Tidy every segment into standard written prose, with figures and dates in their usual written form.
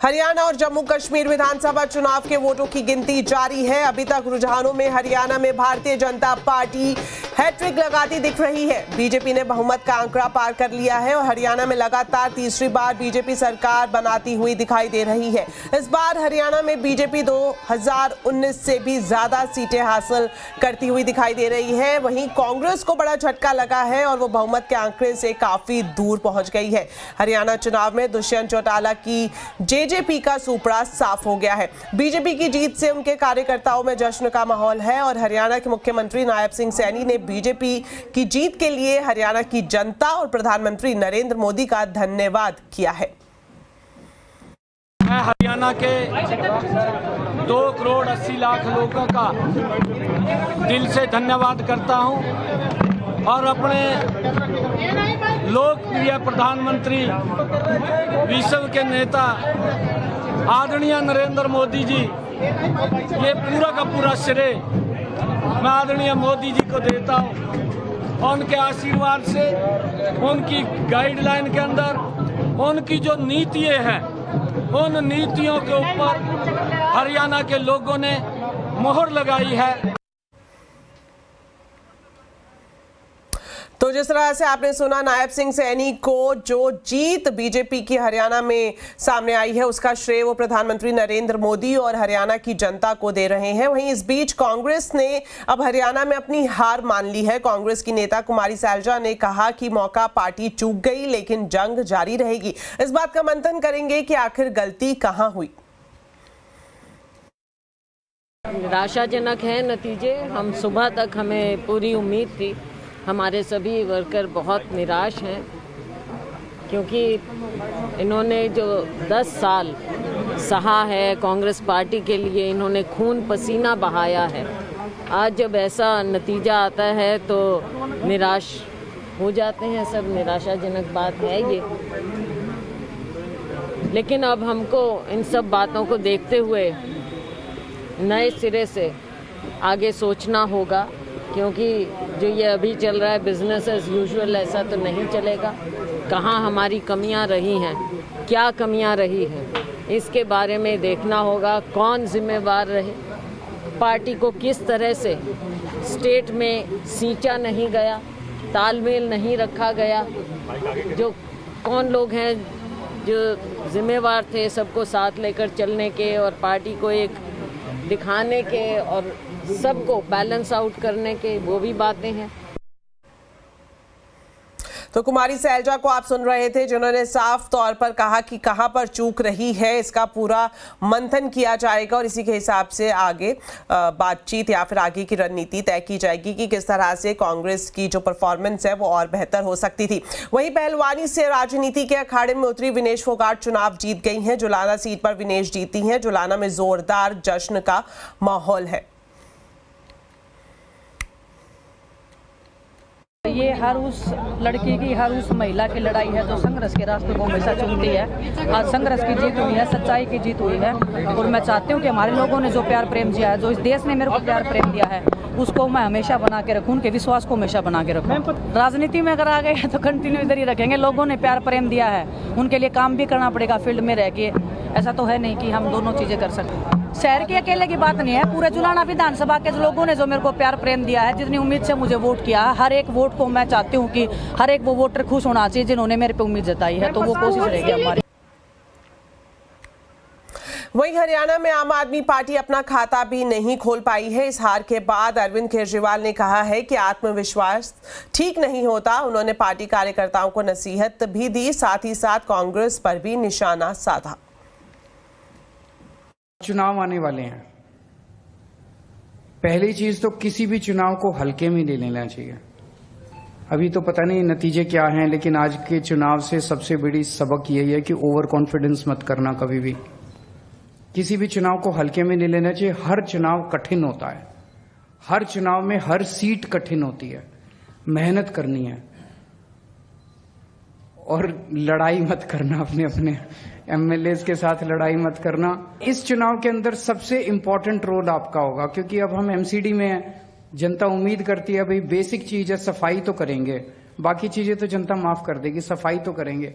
हरियाणा और जम्मू कश्मीर विधानसभा चुनाव के वोटों की गिनती जारी है। अभी तक रुझानों में हरियाणा में भारतीय जनता पार्टी हैट्रिक लगाती दिख रही है। बीजेपी ने बहुमत का आंकड़ा पार कर लिया है और हरियाणा में लगातार तीसरी बार बीजेपी सरकार बनाती हुई दिखाई दे रही है। इस बार हरियाणा में बीजेपी 2019 से भी ज्यादा सीटें हासिल करती हुई दिखाई दे रही है। वहीं कांग्रेस को बड़ा झटका लगा है और वो बहुमत के आंकड़े से काफी दूर पहुंच गई है। हरियाणा चुनाव में दुष्यंत चौटाला की जेजेपी का सुपड़ा साफ हो गया है। बीजेपी की जीत से उनके कार्यकर्ताओं में जश्न का माहौल है और हरियाणा के मुख्यमंत्री नायब सिंह सैनी ने बीजेपी की जीत के लिए हरियाणा की जनता और प्रधानमंत्री नरेंद्र मोदी का धन्यवाद किया है। मैं हरियाणा के 2 करोड़ 80 लाख लोगों का दिल से धन्यवाद करता हूं और अपने लोकप्रिय प्रधानमंत्री, विश्व के नेता आदरणीय नरेंद्र मोदी जी, ये पूरा का पूरा श्रेय मैं आदरणीय मोदी जी को देता हूं। उनके आशीर्वाद से, उनकी गाइडलाइन के अंदर, उनकी जो नीतियां हैं, उन नीतियों के ऊपर हरियाणा के लोगों ने मोहर लगाई है। तो जिस तरह से आपने सुना, नायब सिंह सैनी को जो जीत बीजेपी की हरियाणा में सामने आई है उसका श्रेय वो प्रधानमंत्री नरेंद्र मोदी और हरियाणा की जनता को दे रहे हैं। वहीं इस बीच कांग्रेस ने अब हरियाणा में अपनी हार मान ली है। कांग्रेस की नेता कुमारी सैलजा ने कहा कि मौका पार्टी चूक गई लेकिन जंग जारी रहेगी। इस बात का मंथन करेंगे कि आखिर गलती कहां हुई। निराशाजनक है नतीजे। हम सुबह तक हमें पूरी उम्मीद थी। हमारे सभी वर्कर बहुत निराश हैं क्योंकि इन्होंने जो 10 साल सहा है कांग्रेस पार्टी के लिए, इन्होंने खून पसीना बहाया है। आज जब ऐसा नतीजा आता है तो निराश हो जाते हैं सब। निराशाजनक बात है ये, लेकिन अब हमको इन सब बातों को देखते हुए नए सिरे से आगे सोचना होगा, क्योंकि जो ये अभी चल रहा है बिजनेस एज यूजुअल ऐसा तो नहीं चलेगा। कहाँ हमारी कमियां रही हैं, क्या कमियां रही हैं, इसके बारे में देखना होगा। कौन जिम्मेवार रहे, पार्टी को किस तरह से स्टेट में सींचा नहीं गया, तालमेल नहीं रखा गया, जो कौन लोग हैं जो जिम्मेवार थे सबको साथ लेकर चलने के और पार्टी को एक दिखाने के और सबको बैलेंस आउट करने के, वो भी बातें हैं। तो कुमारी सैलजा को आप सुन रहे थे, जिन्होंने साफ तौर पर कहा कि कहां पर चूक रही है इसका पूरा मंथन किया जाएगा और इसी के हिसाब से आगे बातचीत या फिर आगे की रणनीति तय की जाएगी कि किस तरह से कांग्रेस की जो परफॉर्मेंस है वो और बेहतर हो सकती थी। वहीं पहलवानी से राजनीति के अखाड़े में उतरी विनेश फोगाट चुनाव जीत गई हैं। जुलाना सीट पर विनेश जीती हैं। जुलाना में जोरदार जश्न का माहौल है। ये हर उस लड़की की, हर उस महिला की लड़ाई है जो संघर्ष के रास्ते को हमेशा चुनती है। आज संघर्ष की जीत हुई है, सच्चाई की जीत हुई है और मैं चाहती हूँ कि हमारे लोगों ने जो प्यार प्रेम दिया है, जो इस देश ने मेरे को प्यार प्रेम दिया है, उसको मैं हमेशा बना के रखूँ, उनके विश्वास को हमेशा बना के रखूँ। राजनीति में अगर आ गए तो कंटिन्यू इधर ही रखेंगे। लोगों ने प्यार प्रेम दिया है, उनके लिए काम भी करना पड़ेगा फील्ड में रह के। ऐसा तो है नहीं कि हम दोनों चीज़ें कर सकते। शहर के अकेले की बात नहीं है, पूरे जुलाना विधानसभा के लोगों ने जो मेरे को प्यार प्रेम दिया है, जितनी उम्मीद से मुझे वोट किया, हर एक वोट को मैं चाहती हूँ कि हर एक वो वोटर खुश होना चाहिए जिन्होंने मेरे पे उम्मीद जताई है, तो वो कोशिश रहेगी हमारी। वहीं हरियाणा में आम आदमी पार्टी अपना खाता भी नहीं खोल पाई है। इस हार के बाद अरविंद केजरीवाल ने कहा है कि आत्मविश्वास ठीक नहीं होता। उन्होंने पार्टी कार्यकर्ताओं को नसीहत भी दी, साथ ही साथ कांग्रेस पर भी निशाना साधा। चुनाव आने वाले हैं, पहली चीज तो किसी भी चुनाव को हल्के में ले लेना चाहिए। अभी तो पता नहीं नतीजे क्या हैं, लेकिन आज के चुनाव से सबसे बड़ी सबक यही है कि ओवर कॉन्फिडेंस मत करना कभी भी। किसी भी चुनाव को हल्के में नहीं लेना चाहिए। हर चुनाव कठिन होता है, हर चुनाव में हर सीट कठिन होती है। मेहनत करनी है और लड़ाई मत करना, अपने एमएलएस के साथ लड़ाई मत करना। इस चुनाव के अंदर सबसे इंपॉर्टेंट रोल आपका होगा, क्योंकि अब हम एमसीडी में हैं। जनता उम्मीद करती है भाई बेसिक चीज है, सफाई तो करेंगे, बाकी चीजें तो जनता माफ कर देगी, सफाई तो करेंगे।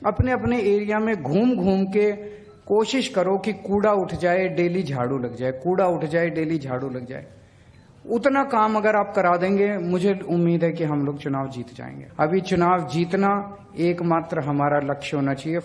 अपने अपने एरिया में घूम घूम के कोशिश करो कि कूड़ा उठ जाए डेली झाड़ू लग जाए, कूड़ा उठ जाए डेली झाड़ू लग जाए। उतना काम अगर आप करा देंगे, मुझे उम्मीद है कि हम लोग चुनाव जीत जाएंगे। अभी चुनाव जीतना एकमात्र हमारा लक्ष्य होना चाहिए।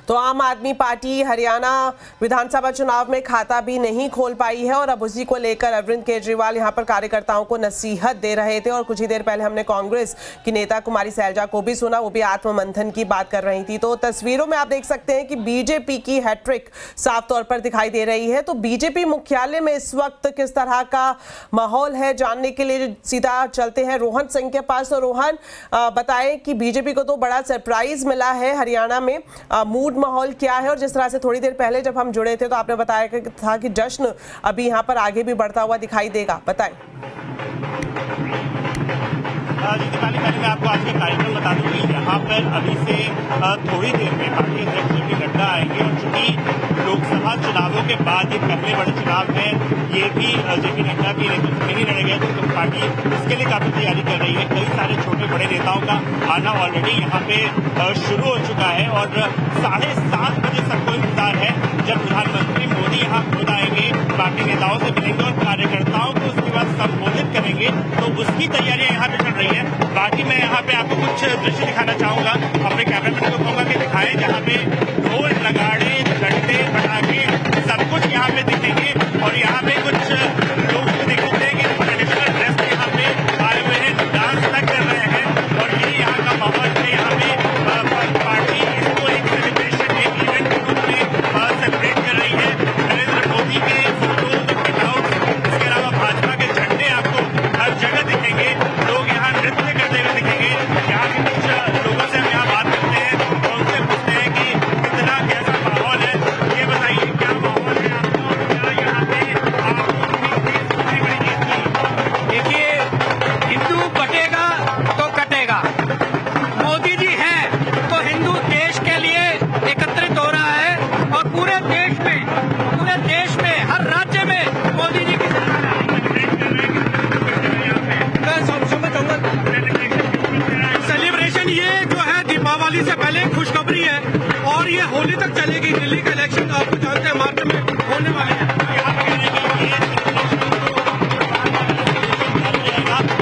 तो आम आदमी पार्टी हरियाणा विधानसभा चुनाव में खाता भी नहीं खोल पाई है और अब उसी को लेकर अरविंद केजरीवाल यहां पर कार्यकर्ताओं को नसीहत दे रहे थे। और कुछ ही देर पहले हमने कांग्रेस की नेता कुमारी सैलजा को भी सुना, वो भी आत्ममंथन की बात कर रही थी। तो तस्वीरों में आप देख सकते हैं कि बीजेपी की हैट्रिक साफ तौर पर दिखाई दे रही है। तो बीजेपी मुख्यालय में इस वक्त किस तरह का माहौल है, जानने के लिए सीधा चलते हैं रोहन सिंह के पास। तो रोहन, बताएं कि बीजेपी को तो बड़ा सरप्राइज मिला है हरियाणा में, मूड माहौल क्या है? और जिस तरह से थोड़ी देर पहले जब हम जुड़े थे तो आपने बताया था कि जश्न अभी यहाँ पर आगे भी बढ़ता हुआ दिखाई देगा, बताएं। पहले मैं आपको आज के कार्यक्रम बता दूं कि यहाँ पर अभी से थोड़ी देर में पार्टी अध्यक्ष जेपी नड्डा आएंगे और चूंकि लोकसभा चुनावों के बाद ये पहले बड़े चुनाव है, ये भी जेपी नड्डा के नेतृत्व में ही लड़े गए, तो पार्टी इसके लिए काफी तैयारी कर रही है। कई सारे छोटे बड़े नेताओं का आना ऑलरेडी यहाँ पे शुरू हो चुका है और 7:30 बजे सबको इंतजार है जब प्रधानमंत्री मोदी यहाँ खुद आएंगे, पार्टी नेताओं से मिलेंगे और कार्यकर्ताओं को उसके बाद संबोधित करेंगे। तो उसकी तैयारियां यहाँ पे चल रही है। बाकी मैं यहाँ पे आपको कुछ दृश्य दिखाना चाहूंगा, अपने कैमरामैन को कहूंगा कि दिखाएं, जहाँ पे ढोल नगाड़े घंटे पटाखे सब कुछ यहाँ पे दिखेंगे और यहाँ पे कुछ लोग देख सकते हैं कि ट्रेडिशनल ड्रेस में यहाँ पे आए हुए हैं, डांस तक कर रहे हैं और ये यहाँ का माहौल है। यहाँ पे पार्टी इसको एक सेलिब्रेशन, एक इवेंट के रूप में सेलिब्रेट कर रही है। नरेंद्र मोदी के फोटोज, कटआउट, इसके अलावा भाजपा के झंडे आपको हर जगह दिखेंगे। लोग यहाँ नृत्य करते हुए दिखेंगे। यहाँ के कुछ लोगों से हम यहाँ बात करते हैं और उनसे पूछते हैं कि कितना कैसा माहौल है, ये बताइए क्या माहौल है आपको और क्या यहाँ पे आपको बड़ी जीत की? देखिए, हिंदू बटेगा तो कटेगा। मोदी जी हैं तो हिंदू देश के लिए एकत्रित हो रहा है और पूरे देश में हर राज्य में मोदी जी की सरकार है। सेलिब्रेशन ये जो है दीपावली से पहले खुशखबरी है और ये होली तक चलेगी। दिल्ली का इलेक्शन आपको जानते हैं मार्च में होने वाले हैं।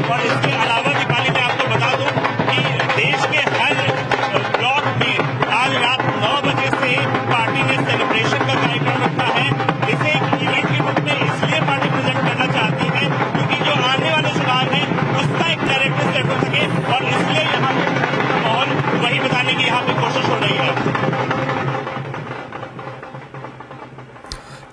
और इसके अलावा दीपावली में आपको बता दूं कि देश के हर ब्लॉक में आज रात 9 बजे से पार्टी ने सेलिब्रेशन का कार्यक्रम रखा है। इसे एक इवेंट के रूप में इसलिए पार्टी प्रेजेंट करना चाहती है क्योंकि जो आने वाले चुनाव है उसका एक नैरेटिव सेट हो सके और इसलिए यहाँ पे माहौल वही बताने की यहाँ पे कोशिश हो रही है।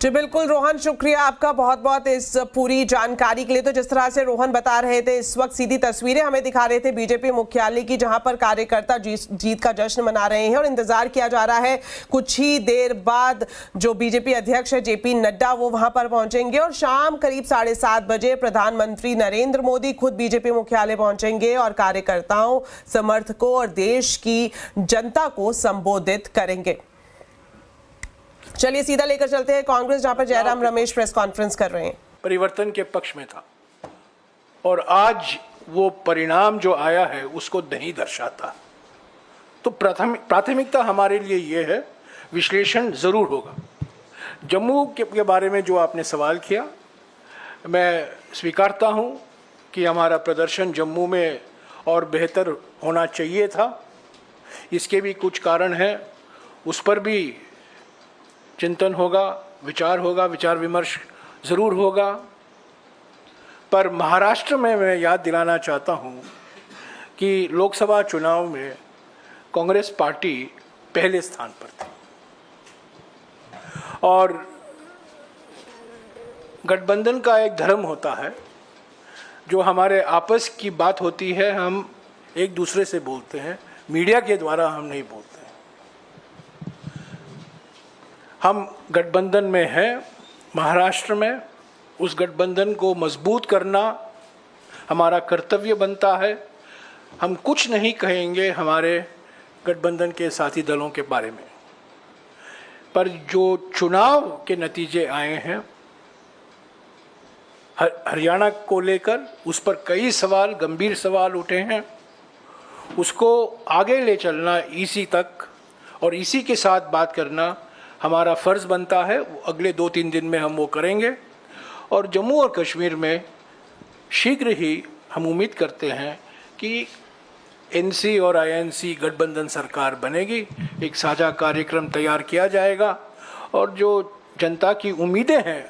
जी बिल्कुल रोहन, शुक्रिया आपका बहुत बहुत इस पूरी जानकारी के लिए। तो जिस तरह से रोहन बता रहे थे, इस वक्त सीधी तस्वीरें हमें दिखा रहे थे बीजेपी मुख्यालय की, जहां पर कार्यकर्ता जीत का जश्न मना रहे हैं और इंतजार किया जा रहा है कुछ ही देर बाद जो बीजेपी अध्यक्ष है जेपी नड्डा वो वहां पर पहुंचेंगे और शाम करीब 7:30 बजे प्रधानमंत्री नरेंद्र मोदी खुद बीजेपी मुख्यालय पहुंचेंगे और कार्यकर्ताओं, समर्थकों और देश की जनता को संबोधित करेंगे। चलिए सीधा लेकर चलते हैं कांग्रेस, जहां पर जयराम रमेश प्रेस कॉन्फ्रेंस कर रहे हैं। परिवर्तन के पक्ष में था और आज वो परिणाम जो आया है उसको नहीं दर्शाता। तो प्राथमिकता हमारे लिए ये है, विश्लेषण जरूर होगा। जम्मू के बारे में जो आपने सवाल किया, मैं स्वीकारता हूं कि हमारा प्रदर्शन जम्मू में और बेहतर होना चाहिए था। इसके भी कुछ कारण हैं, उस पर भी चिंतन होगा, विचार विमर्श ज़रूर होगा। पर महाराष्ट्र में मैं याद दिलाना चाहता हूं कि लोकसभा चुनाव में कांग्रेस पार्टी पहले स्थान पर थी और गठबंधन का एक धर्म होता है, जो हमारे आपस की बात होती है हम एक दूसरे से बोलते हैं, मीडिया के द्वारा हम नहीं बोलते। हम गठबंधन में हैं महाराष्ट्र में, उस गठबंधन को मजबूत करना हमारा कर्तव्य बनता है। हम कुछ नहीं कहेंगे हमारे गठबंधन के साथी दलों के बारे में, पर जो चुनाव के नतीजे आए हैं हरियाणा को लेकर, उस पर कई सवाल, गंभीर सवाल उठे हैं। उसको आगे ले चलना ईसी तक और इसी के साथ बात करना हमारा फ़र्ज़ बनता है। अगले 2-3 दिन में हम वो करेंगे और जम्मू और कश्मीर में शीघ्र ही हम उम्मीद करते हैं कि एनसी और आईएनसी गठबंधन सरकार बनेगी, एक साझा कार्यक्रम तैयार किया जाएगा और जो जनता की उम्मीदें हैं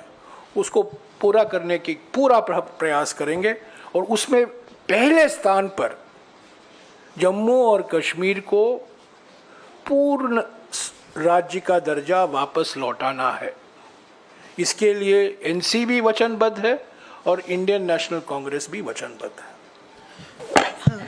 उसको पूरा करने की पूरा प्रयास करेंगे और उसमें पहले स्थान पर जम्मू और कश्मीर को पूर्ण राज्य का दर्जा वापस लौटाना है। इसके लिए एनसी भी वचनबद्ध है और इंडियन नेशनल कांग्रेस भी वचनबद्ध है।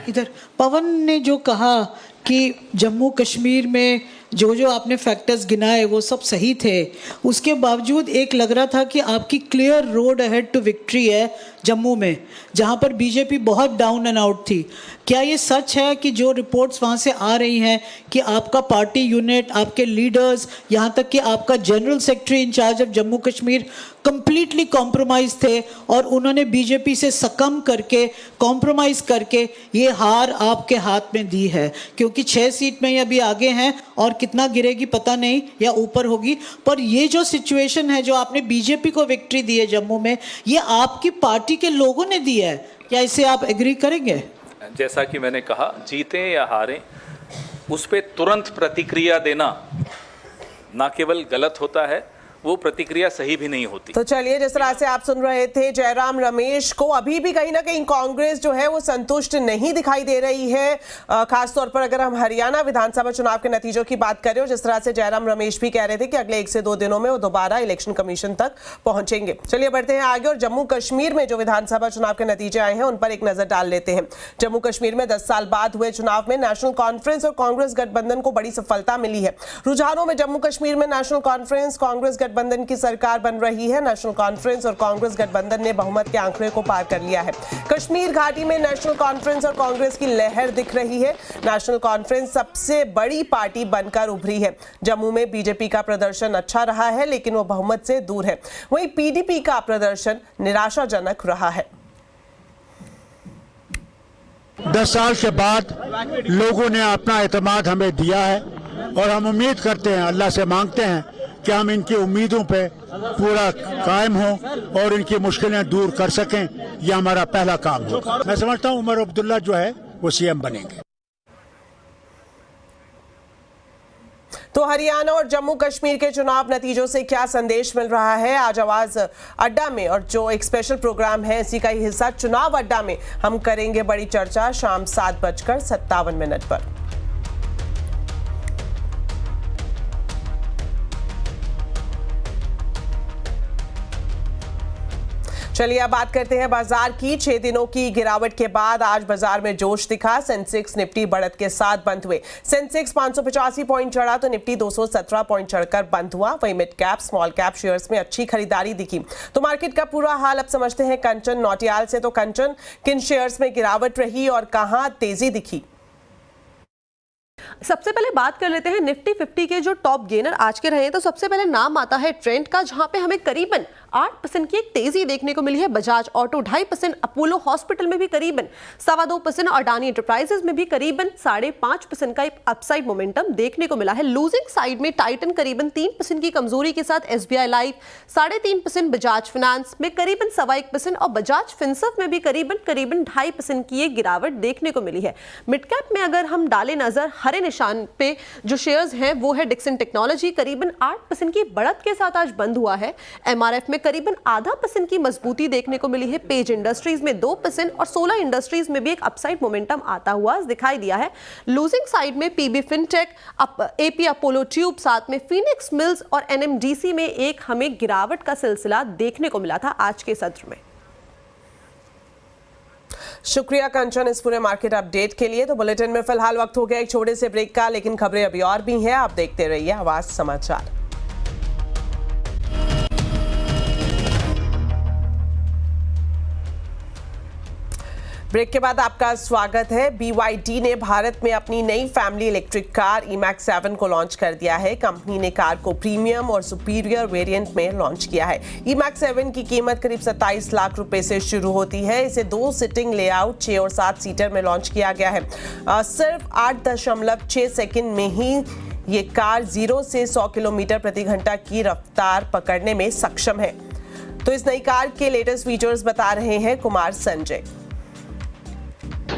इधर पवन ने जो कहा कि जम्मू कश्मीर में जो जो आपने फैक्टर्स गिनाए वो सब सही थे, उसके बावजूद एक लग रहा था कि आपकी clear road ahead to victory है जम्मू में, जहां पर बीजेपी बहुत डाउन एंड आउट थी। क्या ये सच है कि जो रिपोर्ट्स वहां से आ रही हैं कि आपका पार्टी यूनिट, आपके लीडर्स, यहाँ तक कि आपका general secretary incharge of Jammu Kashmir completely compromise थे और उन्होंने बीजेपी से सकम करके, कॉम्प्रोमाइज करके ये हार आपके हाथ में दी है? क्योंकि 6 सीट में ये अभी आगे हैं और कितना गिरेगी पता नहीं या ऊपर होगी, पर ये जो सिचुएशन है जो आपने बीजेपी को विक्ट्री दी है जम्मू में, ये आपकी पार्टी के लोगों ने दी है। क्या इसे आप एग्री करेंगे? जैसा कि मैंने कहा, जीतें या हारें उस पर तुरंत प्रतिक्रिया देना ना केवल गलत होता है, वो प्रतिक्रिया सही भी नहीं होती। तो चलिए, जिस तरह से आप सुन रहे थे जयराम रमेश को, अभी भी कहीं ना कहीं कांग्रेस जो है वो संतुष्ट नहीं दिखाई दे रही है, खासतौर पर अगर हम हरियाणा विधानसभा चुनाव के नतीजों की बात करें। और जिस तरह से जयराम रमेश भी कह रहे थे कि अगले 1 से 2 दिनों में वो दोबारा इलेक्शन कमीशन तक पहुंचेंगे। चलिए बढ़ते हैं आगे और जम्मू कश्मीर में जो विधानसभा चुनाव के नतीजे आए हैं उन पर एक नजर डाल लेते हैं। जम्मू कश्मीर में 10 साल बाद हुए चुनाव में नेशनल कॉन्फ्रेंस और कांग्रेस गठबंधन को बड़ी सफलता मिली है। रुझानों में जम्मू कश्मीर में नेशनल कॉन्फ्रेंस कांग्रेस गठबंधन की सरकार बन रही है। नेशनल कॉन्फ्रेंस और कांग्रेस गठबंधन ने बहुमत के आंकड़े को पार कर लिया है। कश्मीर घाटी में नेशनल कॉन्फ्रेंस और कांग्रेस की लहर दिख रही है। नेशनल कॉन्फ्रेंस सबसे बड़ी पार्टी बनकर उभरी है। जम्मू में बीजेपी का प्रदर्शन अच्छा रहा है, लेकिन वो बहुमत से दूर है। वहीं पीडीपी का प्रदर्शन निराशाजनक रहा है। 10 साल के बाद लोगों ने अपना एतमाद हमें दिया है और हम उम्मीद करते हैं, अल्लाह से मांगते हैं कि हम इनकी उम्मीदों पे पूरा कायम हों और इनकी मुश्किलें दूर कर सकें। यह हमारा पहला काम है। मैं समझता हूं उमर अब्दुल्ला जो है वो सीएम बनेंगे। तो हरियाणा और जम्मू कश्मीर के चुनाव नतीजों से क्या संदेश मिल रहा है? आज आवाज अड्डा में और जो एक स्पेशल प्रोग्राम है इसी का ही हिस्सा चुनाव अड्डा में हम करेंगे बड़ी चर्चा शाम 7:57 पर। चलिए अब बात करते हैं बाजार की। 6 दिनों की गिरावट के बाद आज बाजार में जोश दिखा। सेंसेक्स निफ्टी बढ़त के साथ बंद हुए। सेंसेक्स 585 पॉइंट चढ़ा तो निफ्टी 217 पॉइंट चढ़कर बंद हुआ। वहीं mid cap small cap shares में अच्छी खरीदारी दिखी। तो मार्केट का पूरा हाल अब समझते हैं कंचन नौटियाल से। तो कंचन, किन शेयर्स में गिरावट रही और कहां तेजी दिखी? सबसे पहले बात कर लेते हैं निफ्टी 50 के जो टॉप गेनर आज के रहे हैं। तो सबसे पहले नाम आता है ट्रेंड का, जहां पे हमें करीबन 8% की एक तेजी देखने को मिली है। बजाज ऑटो 2.5%, अपोलो हॉस्पिटल में भी करीबन 2.25% और अडानी एंटरप्राइजेस में भी करीबन 5.5% का एक अपसाइड मोमेंटम देखने को मिला है। लूजिंग साइड में टाइटन करीबन 3% की कमजोरी के साथ एसबीआई लाइफ 3.5%, बजाज फाइनेंस में करीबन 1.25% और बजाज फिनसर्व में भी करीबन 2.5% की एक गिरावट देखने को मिली है। मिड कैप में अगर हम डालें नजर, हरे निशान पे जो शेयर्स हैं वो है डिक्सन टेक्नोलॉजी, करीबन 8% की बढ़त के साथ आज बंद हुआ है। एमआरएफ में करीबन 0.5% की मजबूती देखने को मिली है। पेज इंडस्ट्रीज में 2% और 16 इंडस्ट्रीज में भी एक अपसाइड मोमेंटम आता हुआ दिखाई दिया है। लूजिंग साइड में पीबी फिनटेक, एपी अपोलो ट्यूब, साथ में फिनिक्स मिल्स और एनएमडीसी में एक हमें गिरावट का सिलसिला देखने को मिला था आज के सत्र में। शुक्रिया कंचन इस पूरे मार्केट अपडेट के लिए। तो बुलेटिन में फिलहाल वक्त हो गया एक छोटे से ब्रेक का, लेकिन खबरें अभी और भी हैं। आप देखते रहिए आवाज समाचार। ब्रेक ब्रेक के बाद आपका स्वागत है। BYD ने भारत में अपनी नई फैमिली इलेक्ट्रिक कार E-Max 7 को लॉन्च कर दिया है। कंपनी ने कार को प्रीमियम और सुपीरियर वेरिएंट में लॉन्च किया है। E-Max 7 की कीमत करीब 27 लाख रुपए से शुरू होती है। इसे 2 सीटिंग लेआउट 6 और 7 सीटर में लॉन्च किया गया है। सिर्फ 8.6 सेकंड में ही ये कार 0 से 100 किलोमीटर प्रति घंटा की रफ्तार पकड़ने में सक्षम है। तो इस नई कार के लेटेस्ट फीचर्स बता रहे हैं कुमार संजय।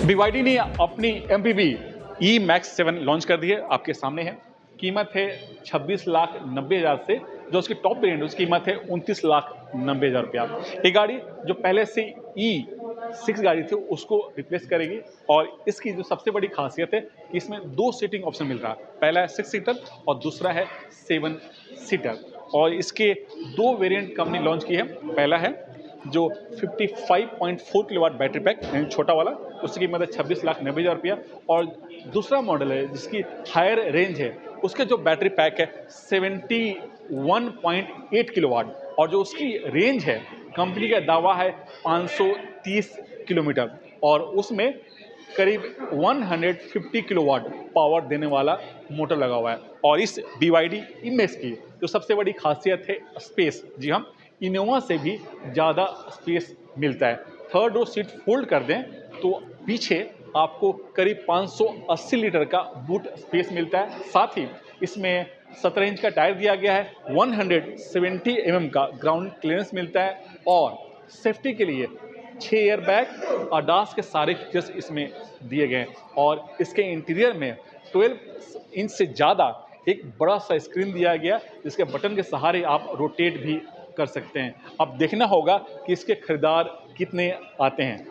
BYD ने अपनी MPV E-Max 7 लॉन्च कर दी है, आपके सामने है। कीमत है 26,90,000 से, जो उसकी टॉप वेरिएंट उसकी कीमत है 29,90,000 रुपया। ये गाड़ी जो पहले से E6 गाड़ी थी उसको रिप्लेस करेगी और इसकी जो सबसे बड़ी खासियत है कि इसमें 2 सीटिंग ऑप्शन मिल रहा है। पहला है 6 सीटर और दूसरा है 7 सीटर और इसके 2 वेरिएंट कंपनी लॉन्च की है। पहला है जो 55.4 किलोवाट बैटरी पैक यानी छोटा वाला, उसकी कीमत है 26,90,000 रुपया और दूसरा मॉडल है जिसकी हायर रेंज है, उसके जो बैटरी पैक है 71.8 किलोवाट और जो उसकी रेंज है कंपनी का दावा है 530 किलोमीटर और उसमें करीब 150 किलोवाट पावर देने वाला मोटर लगा हुआ है। और इस BYD E-Max की जो सबसे बड़ी खासियत है स्पेस, जी हाँ, इनोवा से भी ज़्यादा स्पेस मिलता है। थर्ड रो सीट फोल्ड कर दें तो पीछे आपको करीब 580 लीटर का बूट स्पेस मिलता है। साथ ही इसमें 17 इंच का टायर दिया गया है, 170 mm का ग्राउंड क्लियरेंस मिलता है और सेफ्टी के लिए 6 एयर बैग ADAS के सारे फीचर्स इसमें दिए गए हैं और इसके इंटीरियर में 12 इंच से ज़्यादा एक बड़ा सा स्क्रीन दिया गया जिसके बटन के सहारे आप रोटेट भी कर सकते हैं। अब देखना होगा कि इसके खरीदार कितने आते हैं।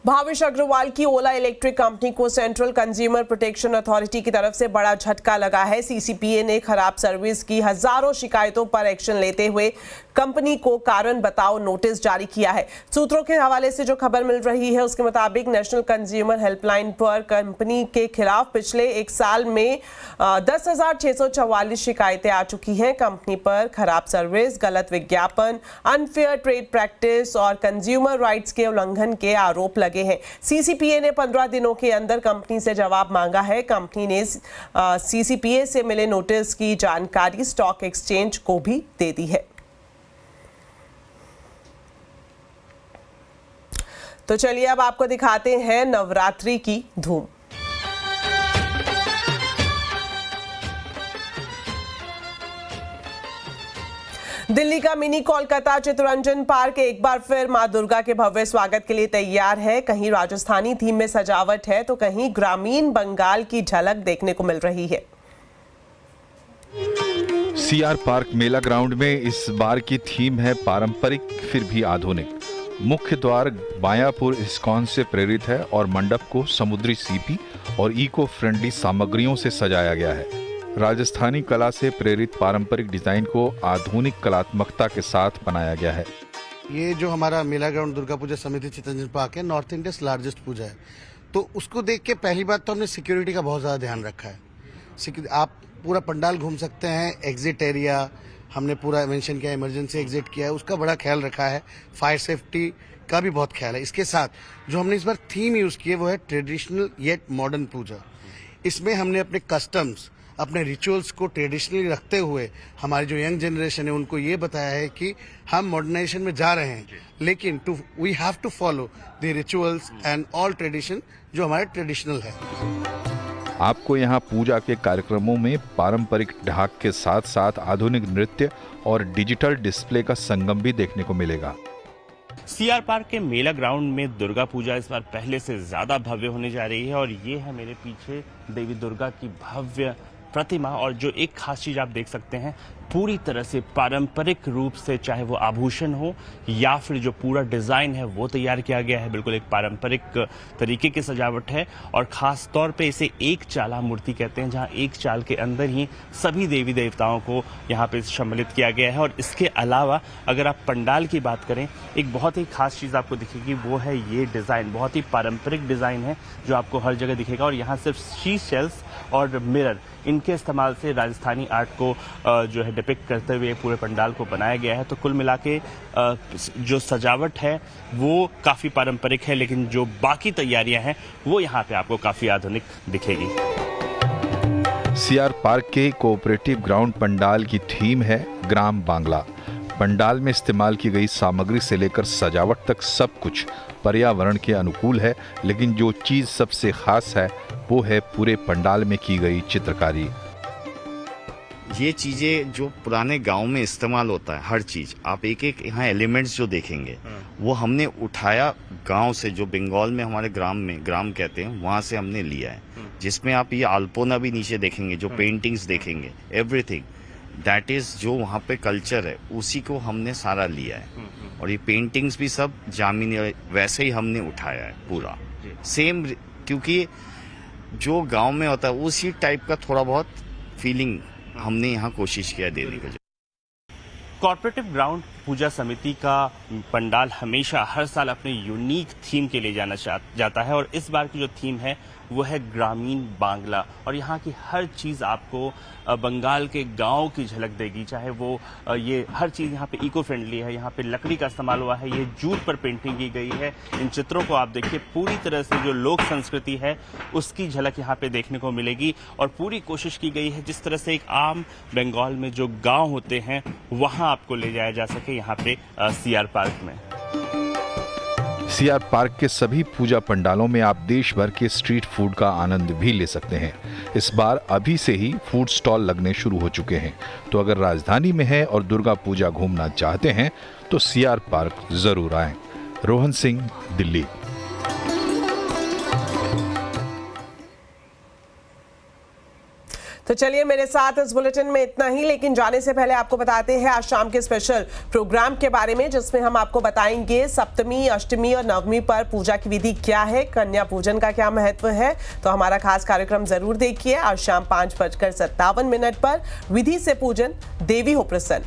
भावेश अग्रवाल की ओला इलेक्ट्रिक कंपनी को सेंट्रल कंज्यूमर प्रोटेक्शन अथॉरिटी की तरफ से बड़ा झटका लगा है। CCPA ने खराब सर्विस की हजारों शिकायतों पर एक्शन लेते हुए कंपनी को कारण बताओ नोटिस जारी किया है। सूत्रों के हवाले से जो खबर मिल रही है उसके मुताबिक नेशनल कंज्यूमर हेल्पलाइन पर कंपनी के खिलाफ पिछले 1 साल में 10,644 शिकायतें आ चुकी हैं। कंपनी पर खराब सर्विस, गलत विज्ञापन, अनफेयर ट्रेड प्रैक्टिस और कंज्यूमर राइट्स के उल्लंघन के आरोप लगे हैं। CCPA ने 15 दिनों के अंदर कंपनी से जवाब मांगा है। कंपनी ने CCPA से मिले नोटिस की जानकारी स्टॉक एक्सचेंज को भी दे दी है। तो चलिए अब आपको दिखाते हैं नवरात्रि की धूम। दिल्ली का मिनी कोलकाता चित्तरंजन पार्क एक बार फिर मां दुर्गा के भव्य स्वागत के लिए तैयार है। कहीं राजस्थानी थीम में सजावट है तो कहीं ग्रामीण बंगाल की झलक देखने को मिल रही है। CR पार्क मेला ग्राउंड में इस बार की थीम है पारंपरिक फिर भी आधुनिक। मुख्य द्वार मायापुर इस्कॉन से प्रेरित है और मंडप को समुद्री सीपी और इको फ्रेंडली सामग्रियों से सजाया गया है। राजस्थानी कला से प्रेरित पारंपरिक डिजाइन को आधुनिक कलात्मकता के साथ बनाया गया है। ये जो हमारा मेला ग्राउंड दुर्गा पूजा समिति चित्तरंजन पार्क है, नॉर्थ इंडिया लार्जेस्ट पूजा है, तो उसको देख के पहली बात तो हमने सिक्योरिटी का बहुत ज्यादा ध्यान रखा है। आप पूरा पंडाल घूम सकते हैं, एग्जिट एरिया हमने पूरा मेंशन किया, इमरजेंसी एग्जिट किया है, उसका बड़ा ख्याल रखा है। फायर सेफ्टी का भी बहुत ख्याल है। इसके साथ जो हमने इस बार थीम यूज की है वो है ट्रेडिशनल येट मॉडर्न पूजा। इसमें हमने अपने कस्टम्स, अपने रिचुअल्स को ट्रेडिशनली रखते हुए हमारी जो यंग जनरेशन है उनको ये बताया है कि हम मॉडर्नाइजेशन में जा रहे हैं लेकिन we have to follow the rituals and all tradition जो हमारे ट्रेडिशनल है। आपको यहाँ पूजा के कार्यक्रमों में पारंपरिक ढाक के साथ साथ आधुनिक नृत्य और डिजिटल डिस्प्ले का संगम भी देखने को मिलेगा। CR पार्क के मेला ग्राउंड में दुर्गा पूजा इस बार पहले से ज्यादा भव्य होने जा रही है और ये है मेरे पीछे देवी दुर्गा की भव्य प्रतिमा और जो एक खास चीज आप देख सकते हैं पूरी तरह से पारंपरिक रूप से, चाहे वो आभूषण हो या फिर जो पूरा डिजाइन है वो तैयार किया गया है। बिल्कुल एक पारंपरिक तरीके की सजावट है और खास तौर पे इसे एक चाला मूर्ति कहते हैं, जहां एक चाल के अंदर ही सभी देवी देवताओं को यहाँ पे सम्मिलित किया गया है। और इसके अलावा अगर आप पंडाल की बात करें, एक बहुत ही खास चीज आपको दिखेगी, वो है ये डिजाइन। बहुत ही पारंपरिक डिजाइन है जो आपको हर जगह दिखेगा और यहाँ सिर्फ शी शेल्स और मिरर, इनके इस्तेमाल से राजस्थानी आर्ट को जो है डिपिक्ट करते हुए पूरे पंडाल को बनाया गया है। तो कुल मिला के जो सजावट है वो काफ़ी पारंपरिक है, लेकिन जो बाकी तैयारियां हैं वो यहाँ पे आपको काफ़ी आधुनिक दिखेगी। सीआर पार्क के कोऑपरेटिव ग्राउंड पंडाल की थीम है ग्राम बांग्ला। पंडाल में इस्तेमाल की गई सामग्री से लेकर सजावट तक सब कुछ पर्यावरण के अनुकूल है, लेकिन जो चीज़ सबसे खास है वो है पूरे पंडाल में की गई चित्रकारी। ये चीज़ें जो पुराने गांव में इस्तेमाल होता है, हर चीज़ आप एक एक यहाँ एलिमेंट्स जो देखेंगे वो हमने उठाया गांव से, जो बंगाल में हमारे ग्राम कहते हैं, वहाँ से हमने लिया है। जिसमें आप ये अल्पोना भी नीचे देखेंगे, जो पेंटिंग्स देखेंगे, एवरीथिंग दैट इज जो वहाँ पे कल्चर है उसी को हमने सारा लिया है। और ये पेंटिंग्स भी सब जामिनी वैसे ही हमने उठाया है पूरा सेम, क्योंकि जो गांव में होता है उसी टाइप का थोड़ा बहुत फीलिंग हमने यहाँ कोशिश किया देने के लिए। कॉर्पोरेटिव ग्राउंड पूजा समिति का पंडाल हमेशा हर साल अपने यूनिक थीम के लिए जाना जाता है, और इस बार की जो थीम है वो है ग्रामीण बांग्ला। और यहाँ की हर चीज़ आपको बंगाल के गांव की झलक देगी, चाहे वो ये हर चीज़ यहाँ पे इको फ्रेंडली है, यहाँ पे लकड़ी का इस्तेमाल हुआ है, ये जूट पर पेंटिंग की गई है। इन चित्रों को आप देखिए, पूरी तरह से जो लोक संस्कृति है उसकी झलक यहाँ पे देखने को मिलेगी। और पूरी कोशिश की गई है जिस तरह से एक आम बंगाल में जो गाँव होते हैं वहाँ आपको ले जाया जा सके यहाँ पे सीआर पार्क में। सीआर पार्क के सभी पूजा पंडालों में आप देश भर के स्ट्रीट फूड का आनंद भी ले सकते हैं। इस बार अभी से ही फूड स्टॉल लगने शुरू हो चुके हैं, तो अगर राजधानी में हैं और दुर्गा पूजा घूमना चाहते हैं तो सीआर पार्क जरूर आएं। रोहन सिंह, दिल्ली। तो चलिए, मेरे साथ इस बुलेटिन में इतना ही, लेकिन जाने से पहले आपको बताते हैं आज शाम के स्पेशल प्रोग्राम के बारे में, जिसमें हम आपको बताएंगे सप्तमी, अष्टमी और नवमी पर पूजा की विधि क्या है, कन्या पूजन का क्या महत्व है। तो हमारा खास कार्यक्रम जरूर देखिए आज शाम 5:57 पर विधि से पूजन, देवी हो प्रसन्न।